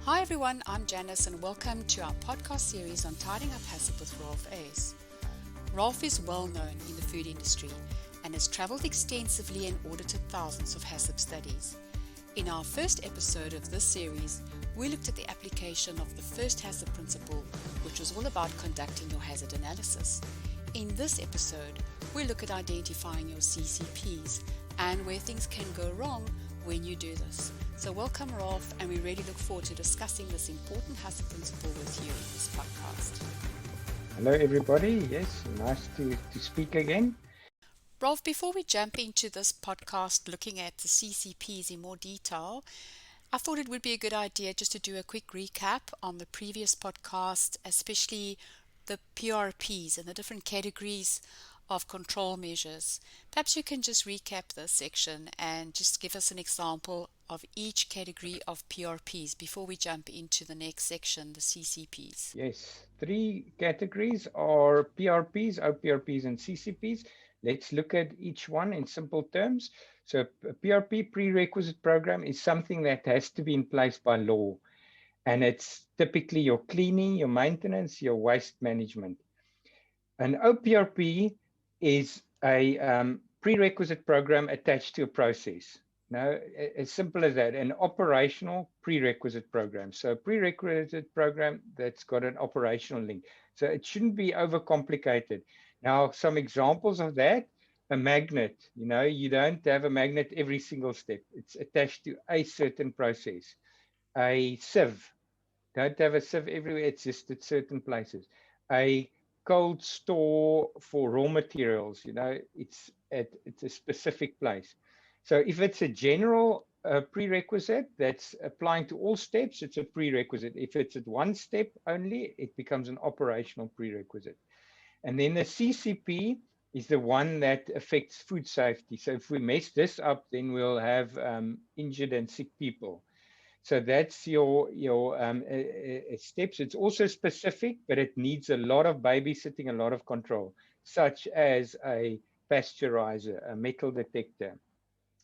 Hi everyone, I'm Janice and welcome to our podcast series on tidying up HACCP with Rolf Ace. Rolf is well known in the food industry and has travelled extensively and audited thousands of HACCP studies. In our first episode of this series, we looked at the application of the first HACCP principle, which was all about conducting your hazard analysis. In this episode, we look at identifying your CCPs and where things can go wrong when you do this. So welcome Rolf, and we really look forward to discussing this important HACCP principle with you in this podcast. Hello everybody, yes, nice to speak again. Rolf, before we jump into this podcast looking at the CCPs in more detail, I thought it would be a good idea just to do a quick recap on the previous podcast, especially the PRPs and the different categories of control measures. Perhaps you can just recap this section and just give us an example of each category of PRPs before we jump into the next section, the CCPs. Yes, three categories are PRPs, OPRPs and CCPs. Let's look at each one in simple terms. So a PRP, prerequisite program, is something that has to be in place by law. And it's typically your cleaning, your maintenance, your waste management. An OPRP is a prerequisite program attached to a process. No, as simple as that, an operational prerequisite program. So a prerequisite program that's got an operational link. So it shouldn't be overcomplicated. Now, some examples of that, a magnet, you don't have a magnet every single step. It's attached to a certain process. A sieve, don't have a sieve everywhere. It's just at certain places. A cold store for raw materials, it's a specific place. So if it's a general prerequisite that's applying to all steps, it's a prerequisite. If it's at one step only, it becomes an operational prerequisite. And then the CCP is the one that affects food safety. So if we mess this up, then we'll have injured and sick people. So that's your steps. It's also specific, but it needs a lot of babysitting, a lot of control, such as a pasteurizer, a metal detector,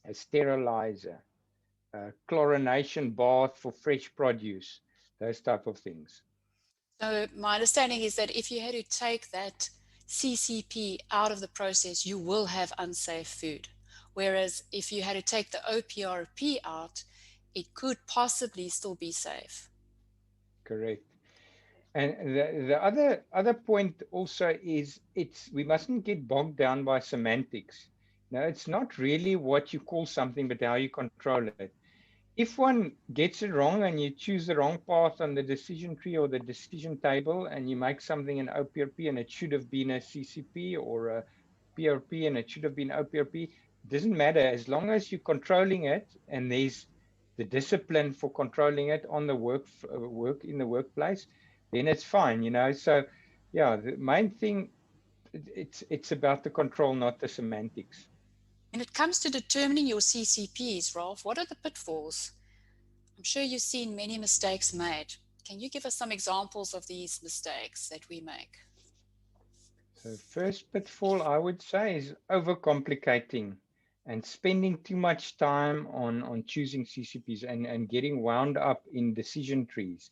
a sterilizer, a chlorination bath for fresh produce, those type of things. So my understanding is that if you had to take that CCP out of the process, you will have unsafe food. Whereas if you had to take the OPRP out, it could possibly still be safe. Correct. And the other point also is we mustn't get bogged down by semantics. No, it's not really what you call something, but how you control it. If one gets it wrong and you choose the wrong path on the decision tree or the decision table and you make something an OPRP and it should have been a CCP or a PRP and it should have been OPRP, it doesn't matter as long as you're controlling it and there's the discipline for controlling it on the work in the workplace, then it's fine, So yeah, the main thing, it's about the control, not the semantics. When it comes to determining your CCPs, Rolf, what are the pitfalls? I'm sure you've seen many mistakes made. Can you give us some examples of these mistakes that we make? So first pitfall, I would say, is overcomplicating and spending too much time on choosing CCPs and getting wound up in decision trees.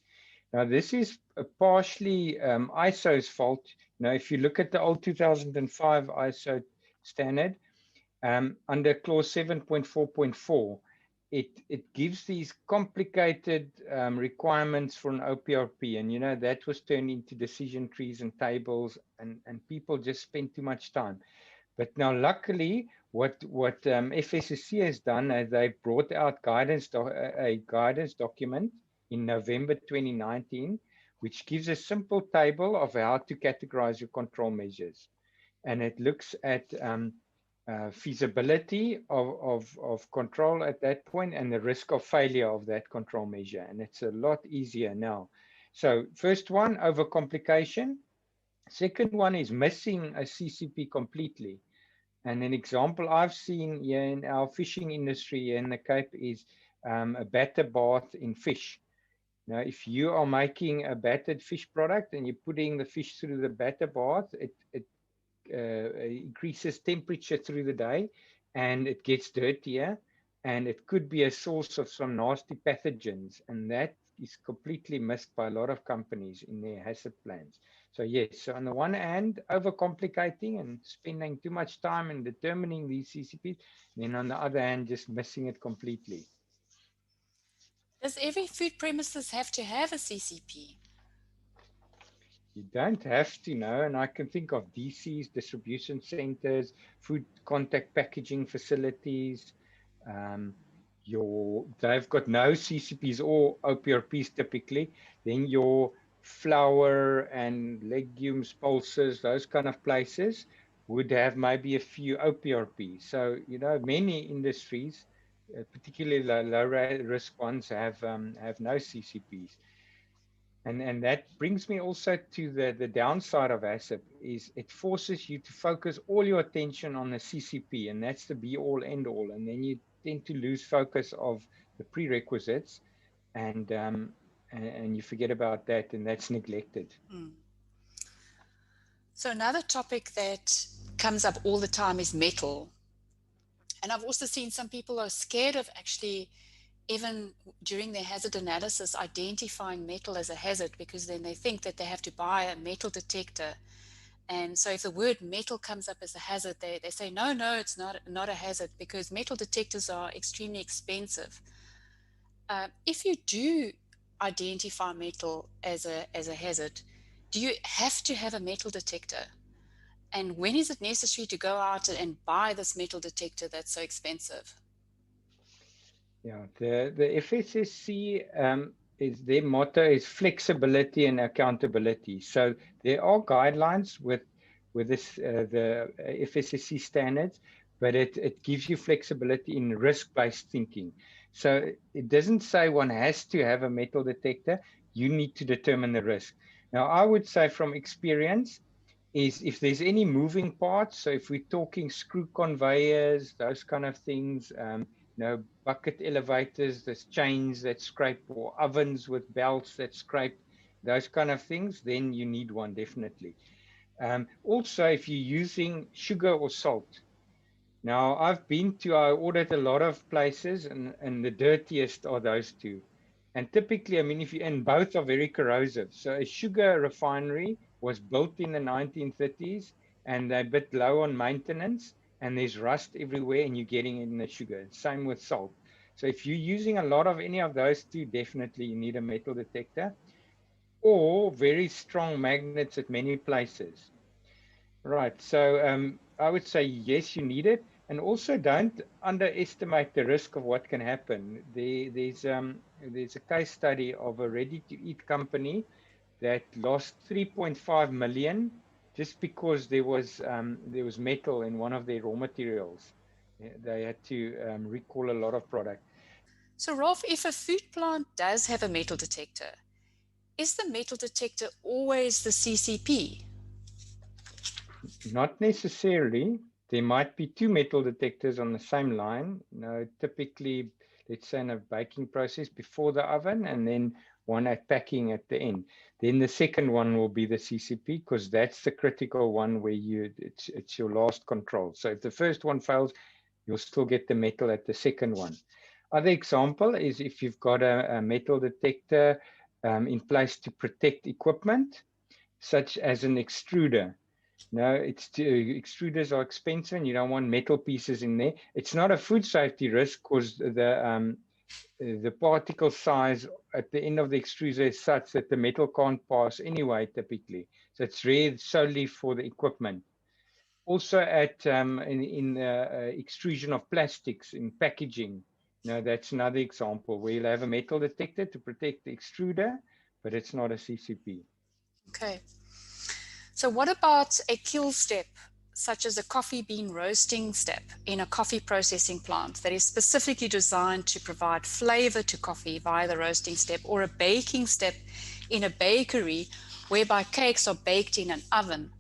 Now, this is partially ISO's fault. Now, if you look at the old 2005 ISO standard, under clause 7.4.4, it gives these complicated requirements for an OPRP, and that was turned into decision trees and tables, and people just spent too much time. But now, luckily, what FSSC has done is they brought out a guidance document in November 2019, which gives a simple table of how to categorize your control measures, and it looks at feasibility of control at that point and the risk of failure of that control measure. And it's a lot easier now. So first one, overcomplication. Second one is missing a CCP completely. And an example I've seen here in our fishing industry here in the Cape is a batter bath in fish. Now, if you are making a battered fish product and you're putting the fish through the batter bath, it increases temperature through the day and it gets dirtier. and it could be a source of some nasty pathogens, and that is completely missed by a lot of companies in their HACCP plans. So yes, so on the one hand, overcomplicating and spending too much time in determining these CCPs, then on the other hand, just missing it completely. Does every food premises have to have a CCP? You don't have to know, and I can think of DCs, distribution centers, food contact packaging facilities. Um, they've got no CCPs or OPRPs typically. Then your flour and legumes, pulses, those kind of places would have maybe a few OPRPs. So many industries, particularly low risk ones, have no CCPs. And that brings me also to the downside of HACCP is it forces you to focus all your attention on the CCP, and that's the be all end all. And then you tend to lose focus of the prerequisites, and you forget about that, and that's neglected. Mm. So another topic that comes up all the time is metal. And I've also seen some people are scared of actually, even during their hazard analysis, identifying metal as a hazard, because then they think that they have to buy a metal detector. And so if the word metal comes up as a hazard, they say, no, it's not a hazard, because metal detectors are extremely expensive. If you do identify metal as a hazard, do you have to have a metal detector? And when is it necessary to go out and buy this metal detector that's so expensive? Yeah, the FSSC is their motto is flexibility and accountability. So there are guidelines with this the FSSC standards, but it gives you flexibility in risk-based thinking. So it doesn't say one has to have a metal detector. You need to determine the risk. Now, I would say from experience is if there's any moving parts. So if we're talking screw conveyors, those kind of things. Bucket elevators, there's chains that scrape, or ovens with belts that scrape, those kind of things, then you need one definitely. Also, if you're using sugar or salt. Now, I audit a lot of places, and the dirtiest are those two. And typically, and both are very corrosive. So a sugar refinery was built in the 1930s, and they're a bit low on maintenance, and there's rust everywhere, and you're getting it in the sugar. Same with salt. So if you're using a lot of any of those two, definitely you need a metal detector, or very strong magnets at many places. Right. So I would say yes, you need it, and also don't underestimate the risk of what can happen. There's a case study of a ready-to-eat company that lost 3.5 million just because there was metal in one of their raw materials. They had to recall a lot of product. So, Rolf, if a food plant does have a metal detector, is the metal detector always the CCP? Not necessarily. There might be two metal detectors on the same line. Typically, let's say in a baking process before the oven, and then one at packing at the end. Then the second one will be the CCP, because that's the critical one where it's your last control. So if the first one fails, you'll still get the metal at the second one. Other example is if you've got a metal detector in place to protect equipment, such as an extruder. No, extruders are expensive, and you don't want metal pieces in there. It's not a food safety risk because the particle size at the end of the extruder is such that the metal can't pass anyway, typically. So it's read solely for the equipment. Also, in extrusion of plastics in packaging, that's another example where you'll have a metal detector to protect the extruder, but it's not a CCP. Okay. So what about a kill step, such as a coffee bean roasting step in a coffee processing plant that is specifically designed to provide flavor to coffee via the roasting step, or a baking step in a bakery whereby cakes are baked in an oven?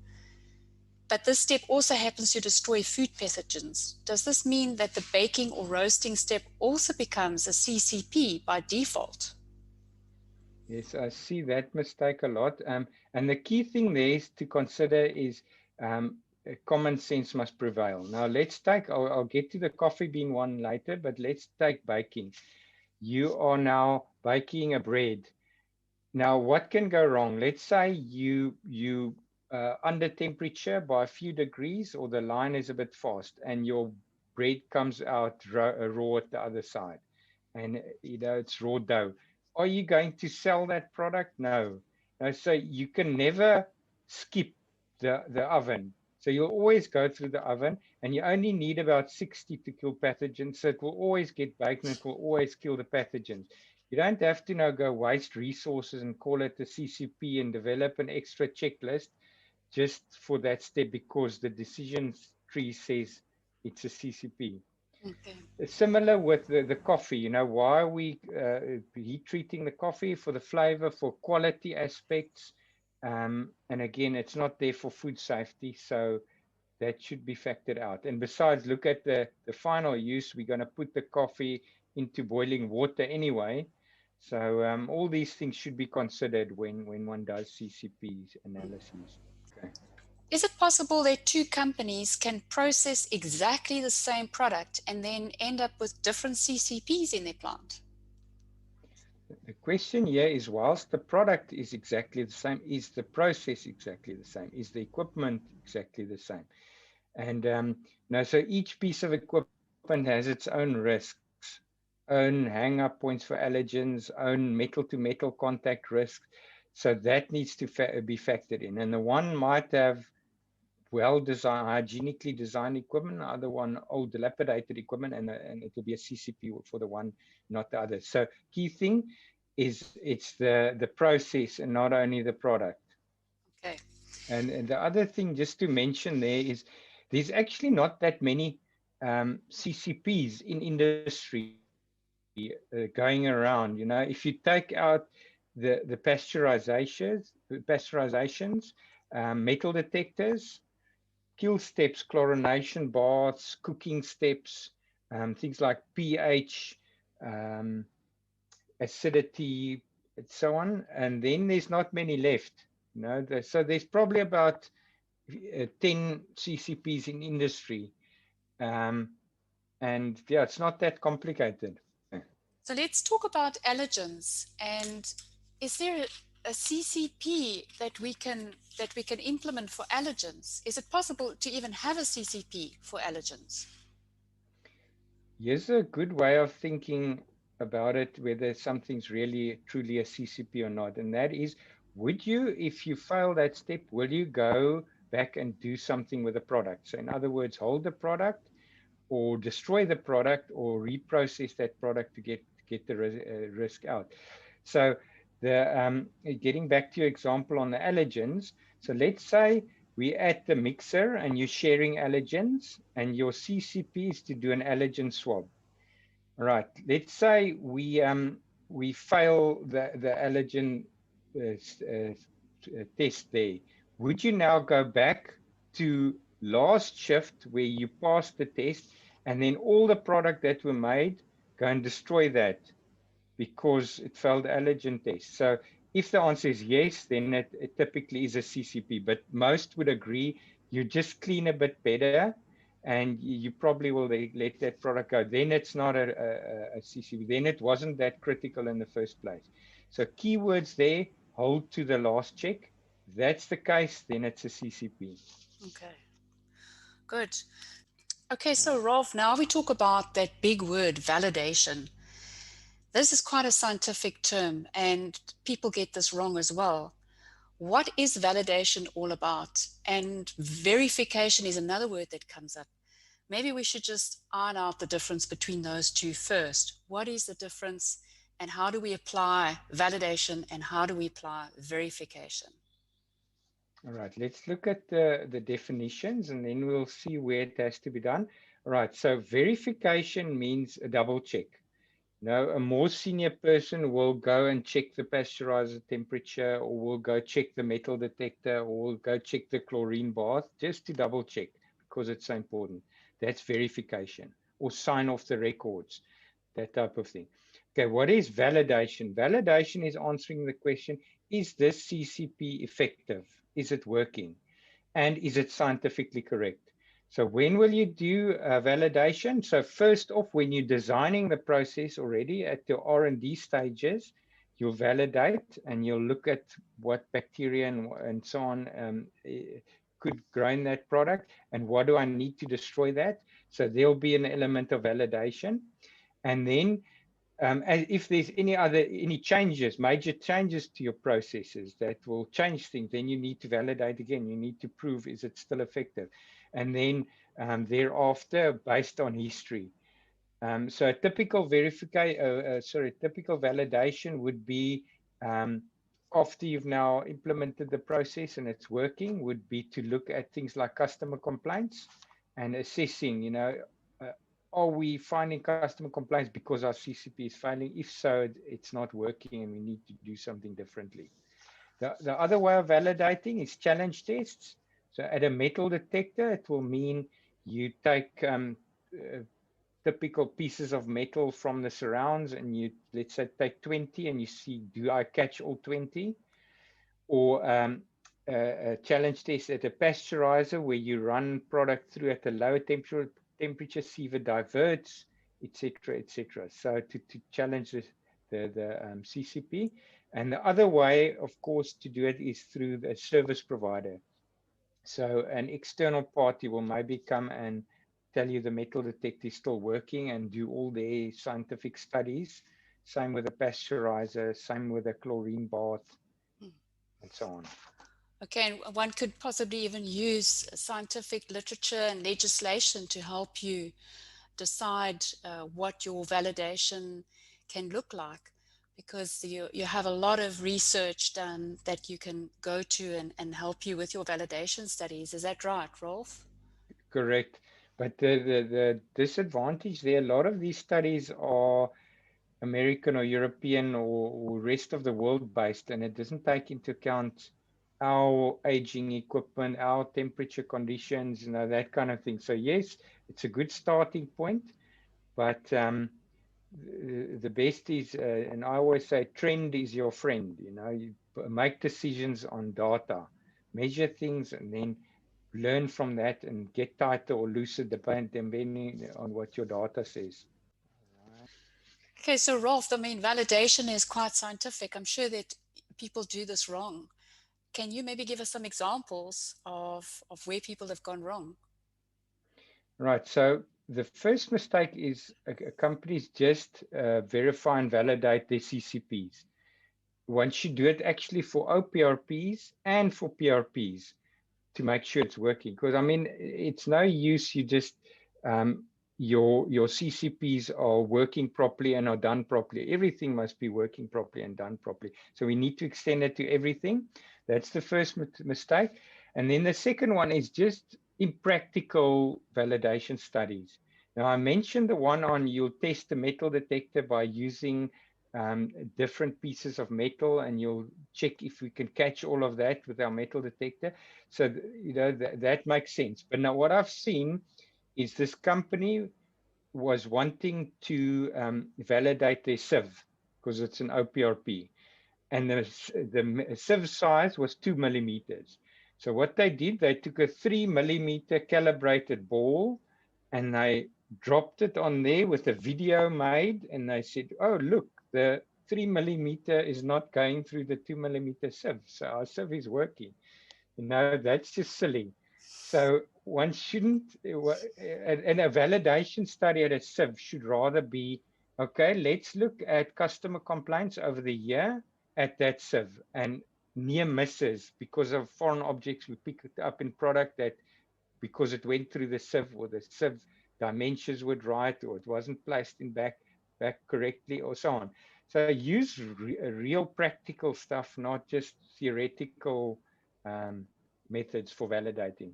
But this step also happens to destroy food pathogens. Does this mean that the baking or roasting step also becomes a CCP by default? Yes, I see that mistake a lot. And the key thing there is to consider is common sense must prevail. Now let's take, I'll get to the coffee bean one later, but let's take baking. You are now baking a bread. Now, what can go wrong? Let's say you under temperature by a few degrees, or the line is a bit fast, and your bread comes out raw at the other side, and it's raw dough. Are you going to sell that product? No. No. So you can never skip the oven. So you'll always go through the oven, and you only need about 60 to kill pathogens. So it will always get baked, and it will always kill the pathogens. You don't have to now go waste resources and call it a CCP and develop an extra checklist just for that step because the decision tree says it's a CCP. Okay. Similar with the coffee, why are we heat treating the coffee? For the flavor, for quality aspects. And again, it's not there for food safety. So that should be factored out. And besides, look at the final use. We're going to put the coffee into boiling water anyway. So all these things should be considered when one does CCP analyses. Okay. Is it possible that two companies can process exactly the same product and then end up with different CCPs in their plant? The question here is, whilst the product is exactly the same, is the process exactly the same? Is the equipment exactly the same? And so each piece of equipment has its own risks, own hang-up points for allergens, own metal-to-metal contact risks. So that needs to be factored in. And the one might have well-designed, hygienically designed equipment, the other one old, dilapidated equipment, and it will be a CCP for the one, not the other. So key thing is it's the process and not only the product. Okay. And the other thing just to mention there is there's actually not that many CCPs in industry going around. If you take out the pasteurizations, metal detectors, kill steps, chlorination baths, cooking steps, things like pH, acidity, and so on. And then there's not many left. So there's probably about 10 CCPs in industry. And yeah, it's not that complicated. So let's talk about allergens. And is there a CCP that we can implement for allergens? Is it possible to even have a CCP for allergens? Here's a good way of thinking about it, whether something's really truly a CCP or not. And that is, would you, if you fail that step, will you go back and do something with the product? So in other words, hold the product or destroy the product or reprocess that product to get the risk out. So getting back to your example on the allergens. So let's say we're at the mixer and you're sharing allergens and your CCP is to do an allergen swab. All right. Let's say we fail the allergen test there. Would you now go back to last shift where you passed the test and then all the product that were made, go and destroy that because it failed allergen test? So if the answer is yes, then it typically is a CCP, but most would agree you just clean a bit better and you probably will let that product go. Then it's not a CCP. Then it wasn't that critical in the first place. So keywords there, hold to the last check. If that's the case, then it's a CCP. Okay, good. Okay, so Rolf, now we talk about that big word, validation. This is quite a scientific term and people get this wrong as well. What is validation all about? And verification is another word that comes up. Maybe we should just iron out the difference between those two first. What is the difference and how do we apply validation and how do we apply verification? All right, let's look at the definitions and then we'll see where it has to be done. All right, so verification means a double check. A more senior person will go and check the pasteurizer temperature or will go check the metal detector or will go check the chlorine bath just to double check because it's so important. That's verification, or sign off the records, that type of thing. Okay, what is validation? Validation is answering the question, is this CCP effective? Is it working? and is it scientifically correct? So when will you do validation? So first off, when you're designing the process already at the R&D stages, you'll validate and you'll look at what bacteria and so on could grow in that product, and what do I need to destroy that? So there'll be an element of validation. And then if there's any changes, major changes to your processes that will change things, then you need to validate again. You need to prove, is it still effective? And then thereafter, based on history. So a typical typical validation would be after you've now implemented the process and it's working, would be to look at things like customer complaints and assessing, uh, are we finding customer complaints because our CCP is failing? If so, it's not working and we need to do something differently. The other way of validating is challenge tests. So at a metal detector, it will mean you take typical pieces of metal from the surrounds and you, let's say, take 20 and you see, do I catch all 20? Or a challenge test at a pasteurizer where you run product through at a lower temperature, see if it diverts, etc., etc. So to challenge the CCP. And the other way, of course, to do it is through the service provider. So an external party will maybe come and tell you the metal detector is still working and do all their scientific studies. Same with a pasteurizer, same with a chlorine bath, and so on. Okay, and one could possibly even use scientific literature and legislation to help you decide what your validation can look like, because you have a lot of research done that you can go to and help you with your validation studies. Is that right, Rolf? Correct. But the disadvantage there, a lot of these studies are American or European or rest of the world based, and it doesn't take into account our aging equipment, our temperature conditions, that kind of thing. So yes, it's a good starting point, but the best is, and I always say, trend is your friend. You make decisions on data, measure things, and then learn from that and get tighter or looser depending on what your data says. Okay, so Rolf, I mean, validation is quite scientific. I'm sure that people do this wrong. Can you maybe give us some examples of where people have gone wrong? Right. So the first mistake is companies just verify and validate their CCPs. One should do it actually for OPRPs and for PRPs to make sure it's working. Because I mean, it's no use you just your CCPs are working properly and are done properly. Everything must be working properly and done properly. So we need to extend it to everything. That's the first mistake. And then the second one is just impractical validation studies. Now, I mentioned the one on you'll test the metal detector by using different pieces of metal, and you'll check if we can catch all of that with our metal detector. So, that makes sense. But now what I've seen is this company was wanting to validate their sieve because it's an OPRP. And the sieve size was 2 millimeters. So what they did, they took a 3 millimeter calibrated ball and they dropped it on there with a video made, and they said, oh, look, the 3 millimeter is not going through the 2 millimeter sieve. So our sieve is working. That's just silly. So one shouldn't, and a validation study at a sieve should rather be, okay, let's look at customer complaints over the year at that sieve, and near misses because of foreign objects we pick it up in product that because it went through the sieve, or the sieve dimensions were right, or it wasn't placed in back correctly, or so on. So use real practical stuff, not just theoretical methods for validating.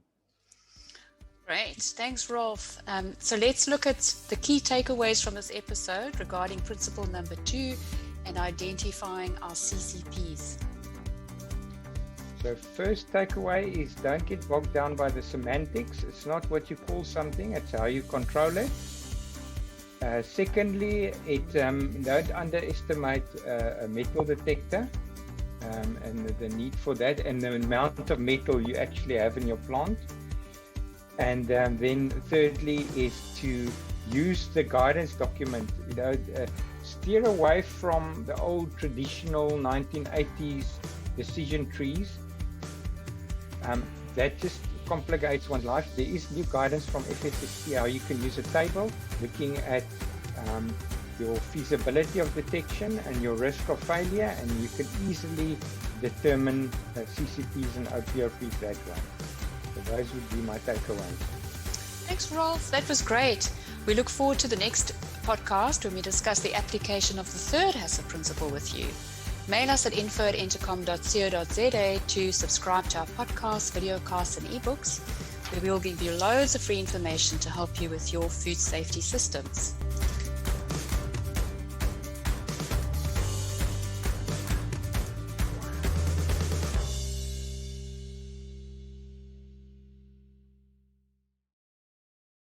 Great, thanks, Rolf. So let's look at the key takeaways from this episode regarding principle number 2 and identifying our CCPs. So first takeaway is don't get bogged down by the semantics. It's not what you call something, it's how you control it. Secondly, don't underestimate a metal detector. and the need for that, and the amount of metal you actually have in your plant. And then thirdly is to use the guidance document, steer away from the old traditional 1980s decision trees. That just complicates one's life. There is new guidance from FSSC how you can use a table looking at your feasibility of detection and your risk of failure, and you can easily determine CCPs and OPRPs that way. So those would be my takeaways. Thanks, Rolf. That was great. We look forward to the next podcast when we discuss the application of the third HACCP principle with you. Mail us at info@intercom.co.za to subscribe to our podcasts, videocasts, and ebooks, where we will give you loads of free information to help you with your food safety systems.